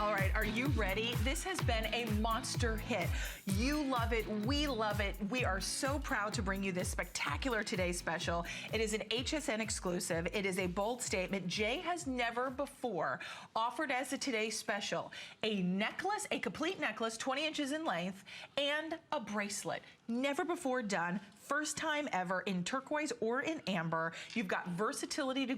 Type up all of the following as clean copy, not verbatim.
All right, are you ready? This has been a monster hit. You love it, we love it. We are so proud to bring you this spectacular Today Special. It is an HSN exclusive. It is a bold statement. Jay has never before offered as a Today Special a necklace, a complete necklace, 20 inches in length, and a bracelet. Never before done. First time ever in turquoise or in amber. You've got versatility to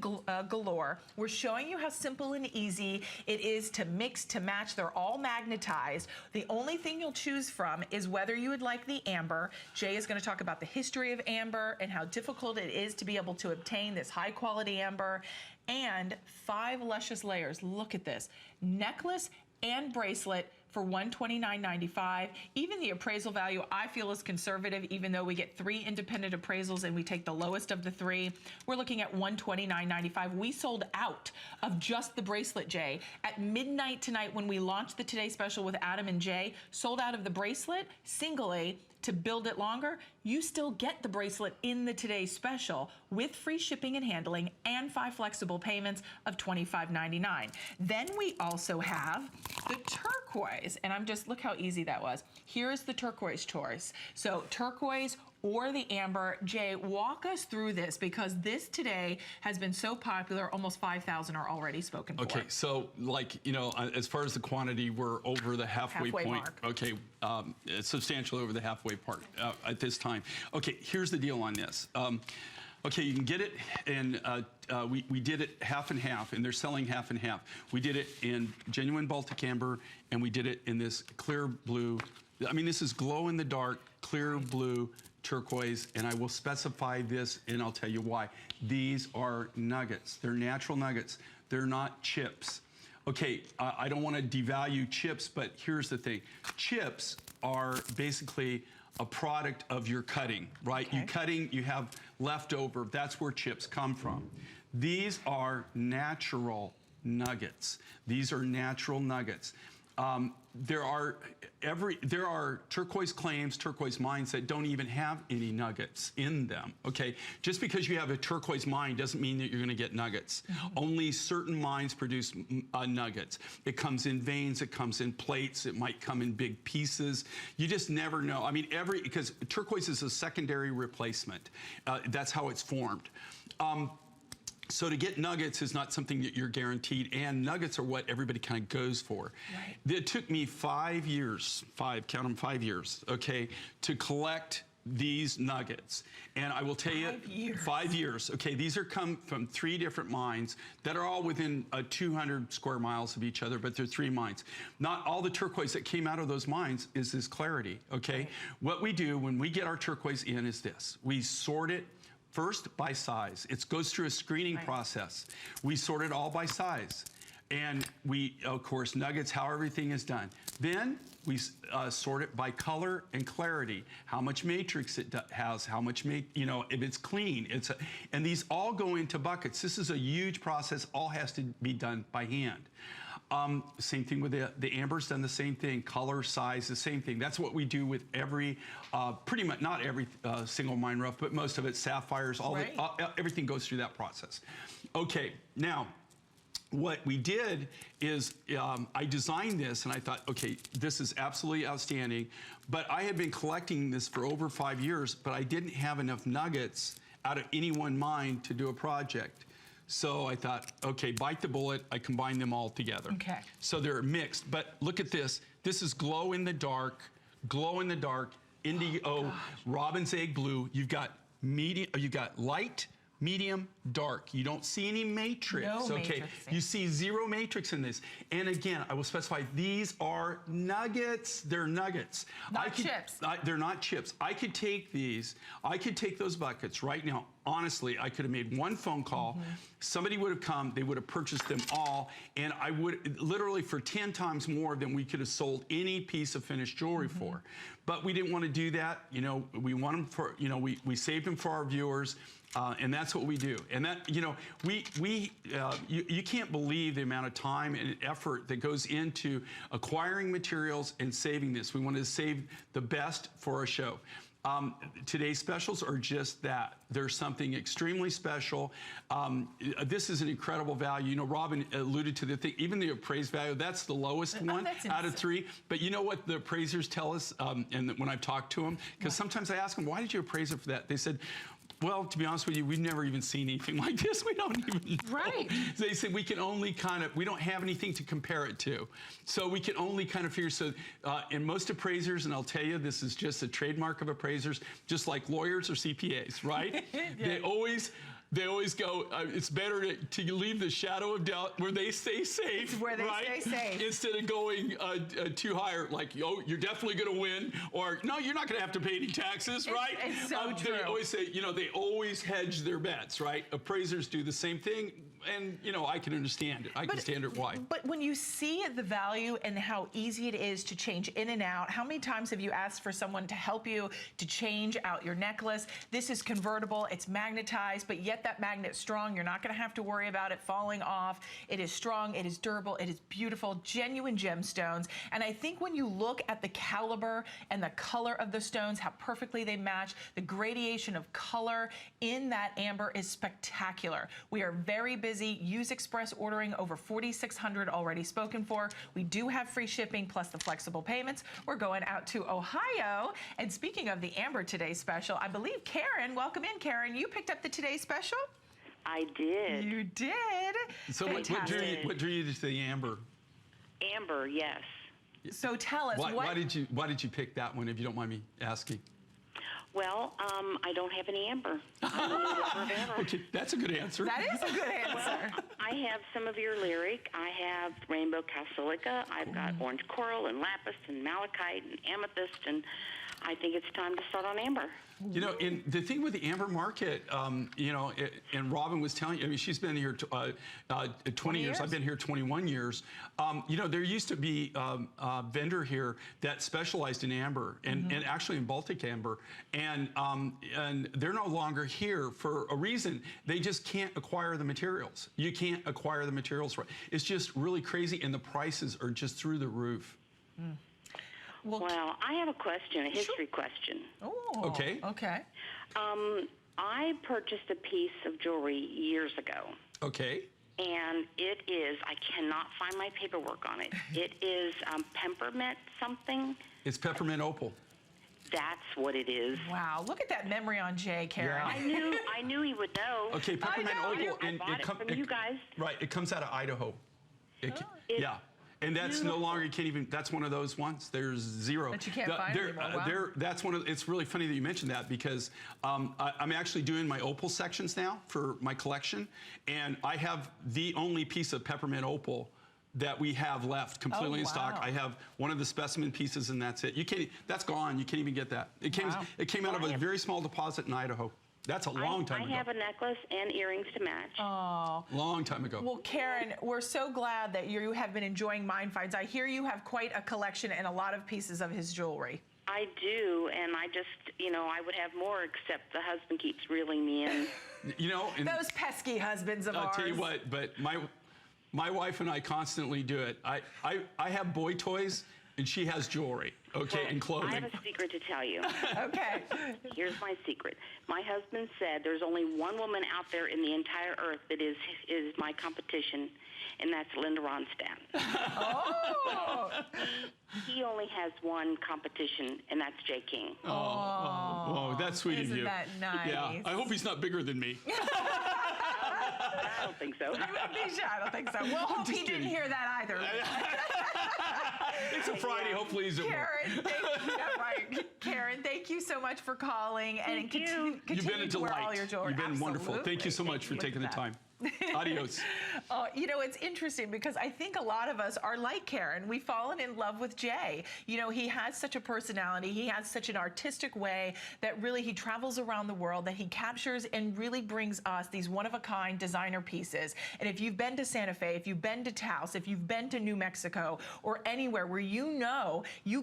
galore. We're showing you how simple and easy it is to mix, to match. They're all magnetized. The only thing you'll choose from is whether you would like the amber. Jay is going to talk about the history of amber and how difficult it is to be able to obtain this high quality amber. And 5 luscious layers. Look at this. Necklace and bracelet for $129.95. Even the appraisal value I feel is conservative, even though we get 3 independent appraisals and we take the lowest of the 3. We're looking at $129.95. We sold out of just the bracelet, Jay. At midnight tonight when we launched the Today Special with Adam and Jay, sold out of the bracelet singly. To build it longer, you still get the bracelet in the Today Special with free shipping and handling and 5 flexible payments of $25.99. Then we also have the turquoise, and look how easy that was. Here's the turquoise choice. So turquoise or the amber. Jay, walk us through this because this today has been so popular, almost 5,000 are already spoken for. Okay, so like, you know, as far as the quantity, we're over the halfway point. Mark. Okay, it's substantially over the halfway part at this time. Okay, here's the deal on this. Okay, you can get it, and we did it half and half, and they're selling half and half. We did it in genuine Baltic amber, and we did it in this clear blue. I mean, this is glow in the dark, clear blue turquoise, and I will specify this, and I'll tell you why. These are nuggets. They're natural nuggets. They're not chips. Okay, I don't want to devalue chips, but here's the thing. Chips are basically a product of your cutting, right? Okay. You cutting, you have leftover. That's where chips come from. These are natural nuggets. These are natural nuggets. There are turquoise claims, turquoise mines that don't even have any nuggets in them, okay? Just because you have a turquoise mine doesn't mean that you're gonna get nuggets. Only certain mines produce nuggets. It comes in veins, it comes in plates, it might come in big pieces. You just never know. I mean, because turquoise is a secondary replacement. That's how it's formed. So to get nuggets is not something that you're guaranteed, and nuggets are what everybody kind of goes for. Right. It took me 5 years, count them, 5 years, okay, to collect these nuggets. And I will tell you, 5 years, okay, these are come from 3 different mines that are all within 200 square miles of each other, but they're 3 mines. Not all the turquoise that came out of those mines is this clarity, okay? Right. What we do when we get our turquoise in is this. We sort it first by size. It goes through a screening process. We sort it all by size. And we, of course, nuggets, how everything is done. Then we sort it by color and clarity. How much matrix it has, how much, you know, if it's clean. And these all go into buckets. This is a huge process. All has to be done by hand. Same thing with the amber's done the same thing. Color, size, the same thing. That's what we do with every, pretty much, not every single mine rough, but most of it, sapphires, everything goes through that process. Okay, now, what we did is I designed this and I thought, okay, this is absolutely outstanding, but I had been collecting this for over 5 years, but I didn't have enough nuggets out of any one mine to do a project. So I thought, okay, bite the bullet, I combine them all together. Okay. So they're mixed, but look at this. This is glow in the dark, indigo, robin's egg blue. You've got medium, you've got light, medium, dark. You don't see any matrix, okay? You see 0 matrix in this. And again, I will specify, these are nuggets. They're nuggets. Not chips. They're not chips. I could take these, I could take those buckets right now. Honestly, I could have made 1 phone call. Somebody would have come, they would have purchased them all, and I would, literally for 10 times more than we could have sold any piece of finished jewelry for. But we didn't want to do that. You know, we want them for, you know, we saved them for our viewers. And that's what we do. And that, you know, you can't believe the amount of time and effort that goes into acquiring materials and saving this. We wanted to save the best for our show. Today's specials are just that. They're something extremely special. This is an incredible value. You know, Robin alluded to the thing, even the appraised value, that's the lowest one out of 3. But you know what the appraisers tell us, and when I've talked to them, because sometimes I ask them, why did you appraise it for that? They said, well, to be honest with you, we've never even seen anything like this. We don't even know. Right. They said we can only we don't have anything to compare it to. So we can only kind of figure, so in most appraisers, and I'll tell you, this is just a trademark of appraisers, just like lawyers or CPAs, right? They always go, it's better to leave the shadow of doubt where they stay safe. It's where they stay safe. Instead of going too high, like, oh, you're definitely going to win, or no, you're not going to have to pay any taxes, right? It's so true. They always say, you know, they always hedge their bets, right? Appraisers do the same thing. And, you know, I can understand it. I can understand it why. But when you see the value and how easy it is to change in and out, how many times have you asked for someone to help you to change out your necklace? This is convertible. It's magnetized, but yet that magnet's strong. You're not going to have to worry about it falling off. It is strong. It is durable. It is beautiful. Genuine gemstones. And I think when you look at the caliber and the color of the stones, how perfectly they match, the gradation of color in that amber is spectacular. We are very busy. Use express ordering, over 4,600 already spoken for. We do have free shipping plus the flexible payments. We're going out to Ohio. And speaking of the Amber Today special, I believe Karen, welcome in, Karen. You picked up the Today special? I did. You did. So what drew you to the Amber? Amber, yes. So tell us, why did you pick that one, if you don't mind me asking? Well, I don't have any amber. I'm a new lover of amber. Okay, that's a good answer. That is a good answer. Well, I have some of your lyric. I have rainbow calcilica. I've got orange coral and lapis and malachite and amethyst, and I think it's time to start on amber. You know, and the thing with the amber market, you know, and Robin was telling you, I mean, she's been here 20 years. I've been here 21 years. You know, there used to be a vendor here that specialized in amber and actually in Baltic amber. And they're no longer here for a reason. They just can't acquire the materials. You can't acquire the materials. It's just really crazy, and the prices are just through the roof. Well, I have a question, a history question. Oh, okay. Okay. I purchased a piece of jewelry years ago. Okay. And it is, I cannot find my paperwork on it. It is peppermint something. It's peppermint opal. That's what it is. Wow, look at that memory on Jay, Karen. Yeah. I knew he would know. Okay, peppermint opal. I bought it from you guys. Right, it comes out of Idaho. Yeah. And that's no longer, you can't even, that's one of those ones. There's zero. That you can't find anymore. Wow. That's one of, it's really funny that you mentioned that, because I'm actually doing my opal sections now for my collection. And I have the only piece of peppermint opal that we have left completely in stock. I have one of the specimen pieces, and that's it. You can't, that's gone. You can't even get that. It came out of a very small deposit in Idaho. That's a long time ago. I have a necklace and earrings to match. Oh. Long time ago. Well, Karen, we're so glad that you have been enjoying Mine Finds. I hear you have quite a collection and a lot of pieces of his jewelry. I do, and I just, you know, I would have more, except the husband keeps reeling me in. You know, and those pesky husbands of ours. I'll tell you what, but my wife and I constantly do it. I have boy toys, and she has jewelry, okay, and clothing. I have a secret to tell you. Okay. Here's my secret. My husband said there's only one woman out there in the entire earth that is my competition, and that's Linda Ronstadt. Oh. He only has one competition, and that's Jay King. Oh, that's sweet of you. Isn't that nice? Yeah, I hope he's not bigger than me. I don't think so. I don't think so. Well, hope he didn't hear that either. It's a Friday. Hopefully he's at work. Karen, thank you. Yeah, right. Karen, thank you so much for calling and continue You've been a to wear all delight. your jewelry. You've been wonderful. Thank you so much for taking the time. Adios. You know, it's interesting because I think a lot of us are like Karen. We've fallen in love with Jay. You know, he has such a personality. He has such an artistic way that really he travels around the world, that he captures and really brings us these one-of-a-kind designer pieces. And if you've been to Santa Fe, if you've been to Taos, if you've been to New Mexico or anywhere where you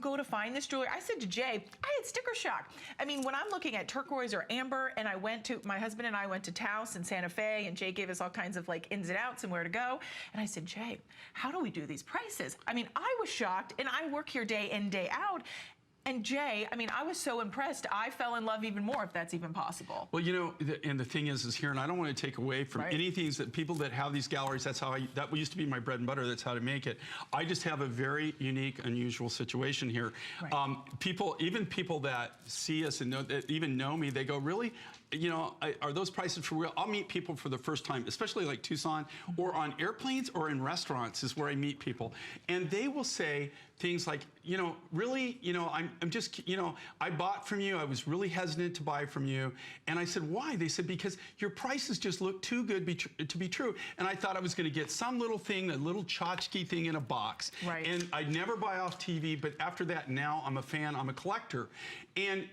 go to find this jewelry. I said to Jay, I had sticker shock. I mean, when I'm looking at turquoise or amber, and my husband and I went to Taos and Santa Fe, and Jay gave us all kinds of like ins and outs and where to go. And I said, Jay, how do we do these prices? I mean, I was shocked, and I work here day in, day out. And Jay, I mean, I was so impressed. I fell in love even more, if that's even possible. Well, you know, and the thing is here, and I don't want to take away from any things that people that have these galleries, that used to be my bread and butter, that's how to make it. I just have a very unique, unusual situation here. Even people that see us and know me, they go, really? You know, are those prices for real? I'll meet people for the first time, especially like Tucson, or on airplanes or in restaurants is where I meet people. And they will say things like, you know, really, you know, I'm just, you know, I bought from you. I was really hesitant to buy from you. And I said, why? They said, because your prices just look too good to be true. And I thought I was going to get some little thing, a little tchotchke thing in a box. And I'd never buy off TV. But after that, now I'm a fan. I'm a collector.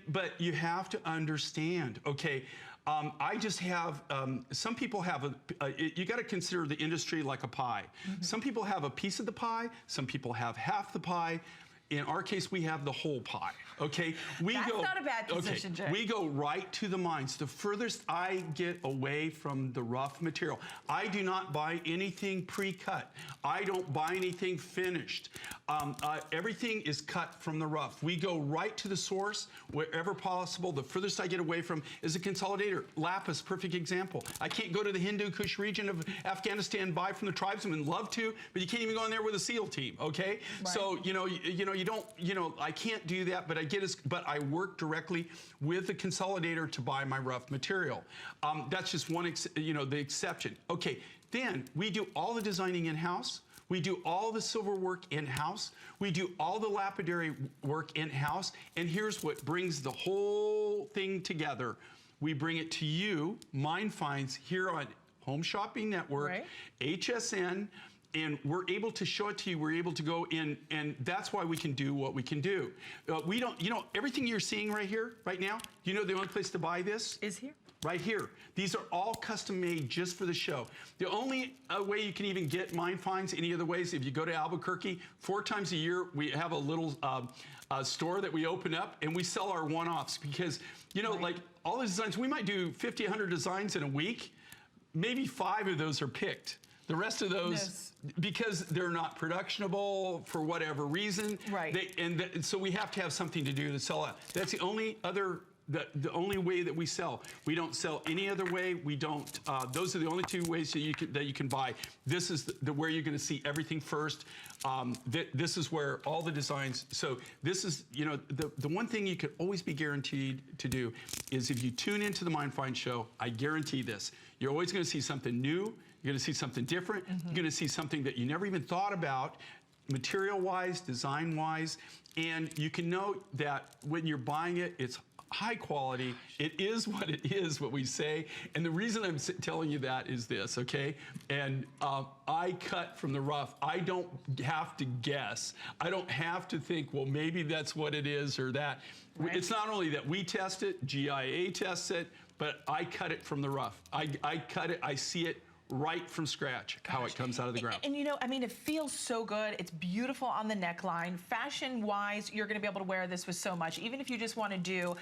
But you have to understand, okay, I just have, some people have, you got to consider the industry like a pie. Some people have a piece of the pie. Some people have half the pie. In our case, we have the whole pie, okay? That's not a bad position, Jay. We go right to the mines. The furthest I get away from the rough material. I do not buy anything pre-cut. I don't buy anything finished. Everything is cut from the rough. We go right to the source wherever possible. The furthest I get away from is a consolidator. Lapis, perfect example. I can't go to the Hindu Kush region of Afghanistan, buy from the tribesmen, love to, but you can't even go in there with a SEAL team, okay? So, you don't, I can't do that, but but I work directly with the consolidator to buy my rough material. That's just one, the exception. Okay, then we do all the designing in-house. We do all the silver work in-house. We do all the lapidary work in-house. And here's what brings the whole thing together. We bring it to you, Mine Finds, here on Home Shopping Network, HSN, and we're able to show it to you. We're able to go in, and that's why we can do what we can do. We don't, everything you're seeing right here, right now, the only place to buy this is here. Right here. These are all custom made just for the show. The only way you can even get Mine Finds any other ways, if you go to Albuquerque, 4 times a year, we have a little store that we open up and we sell our one-offs because, like all the designs, we might do 50, 100 designs in a week. Maybe 5 of those are picked. The rest of those, because they're not productionable for whatever reason, so we have to have something to do to sell out. That's the only other. The only way that we sell. We don't sell any other way. We don't. Those are the only 2 ways that you can buy. This is where you're going to see everything first. This is where all the designs. So this is the one thing you could always be guaranteed to do is if you tune into the Mine Find show. I guarantee this. You're always going to see something new. You're going to see something different. You're going to see something that you never even thought about, material-wise, design-wise, and you can know that when you're buying it, it's high quality. It is what it is, what we say. And the reason I'm telling you that is this, okay? And I cut from the rough. I don't have to guess. I don't have to think, well, maybe that's what it is or that. It's not only that we test it, GIA tests it, but I cut it from the rough. I cut it, I see it right from scratch, how it comes out of the ground. And I mean, it feels so good. It's beautiful on the neckline. Fashion-wise, you're going to be able to wear this with so much. Even if you just want to do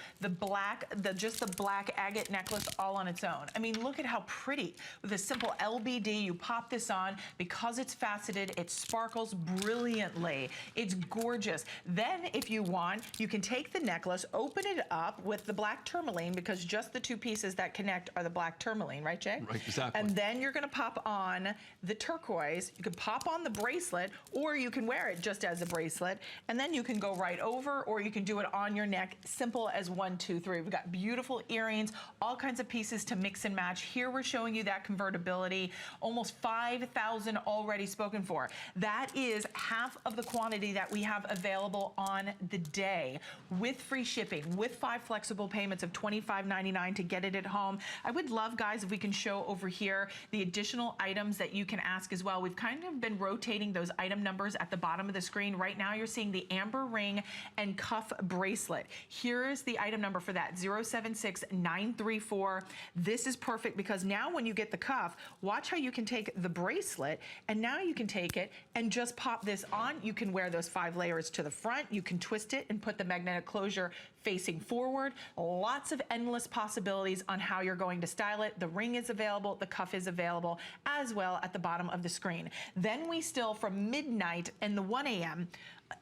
just the black agate necklace all on its own. I mean, look at how pretty. With a simple LBD, you pop this on. Because it's faceted, it sparkles brilliantly. It's gorgeous. Then, if you want, you can take the necklace, open it up with the black tourmaline, because just the 2 pieces that connect are the black tourmaline, right, Jay? Right, exactly. And then you're going to pop on the turquoise. You can pop on the bracelet, or you can wear it just as a bracelet, and then you can go right over, or you can do it on your neck. Simple as 1, 2, 3. We've got beautiful earrings, all kinds of pieces to mix and match. Here we're showing you that convertibility. Almost 5,000 already spoken for. That is half of the quantity that we have available on the day, with free shipping, with 5 flexible payments of $25.99 to get it at home. I would love, guys, if we can show over here the additional items that you can ask as well. We've kind of been rotating those item numbers at the bottom of the screen. Right now you're seeing the amber ring and cuff bracelet. Here's the item number for that, 076934. This is perfect because now when you get the cuff, watch how you can take the bracelet and now you can take it and just pop this on. You can wear those 5 layers to the front. You can twist it and put the magnetic closure facing forward. Lots of endless possibilities on how you're going to style it. The ring is available, the cuff is available, as well at the bottom of the screen. Then we still, from midnight and the 1 a.m.,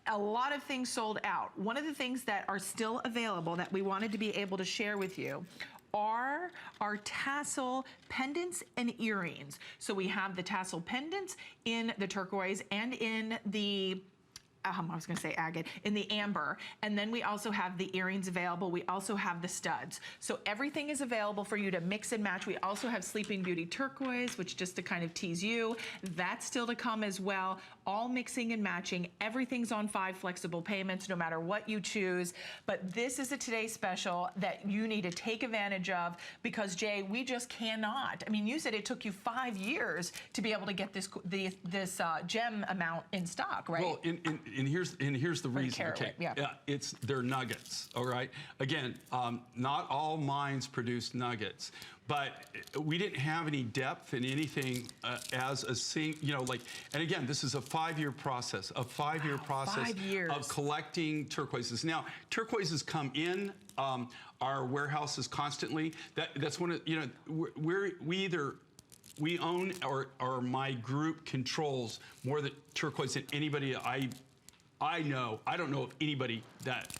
a lot of things sold out. One of the things that are still available that we wanted to be able to share with you are our tassel pendants and earrings. So we have the tassel pendants in the turquoise and in the I was going to say agate, in the amber. And then we also have the earrings available. We also have the studs. So everything is available for you to mix and match. We also have Sleeping Beauty turquoise, which just to kind of tease you, that's still to come as well. All mixing and matching. Everything's on 5 flexible payments, no matter what you choose. But this is a Today Special that you need to take advantage of because, Jay, we just cannot. I mean, you said it took you 5 years to be able to get this gem amount in stock, right? Well, and here's the reason. Okay, yeah. They're nuggets. All right. Again, not all mines produce nuggets, but we didn't have any depth in anything as a and again, this is a 5-year process. A 5-year process 5 years. of collecting turquoises. Now, turquoises come in our warehouses constantly. That's one of we own or my group controls more the turquoise than anybody I know. I don't know of anybody that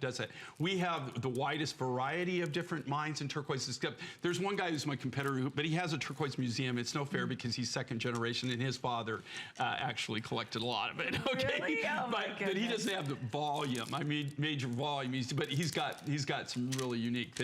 does that. We have the widest variety of different mines and turquoises. There's one guy who's my competitor, but he has a turquoise museum. It's no fair because he's second generation, and his father actually collected a lot of it. Okay, really? Oh, but he doesn't have the volume. I mean, major volume. But he's got some really unique things.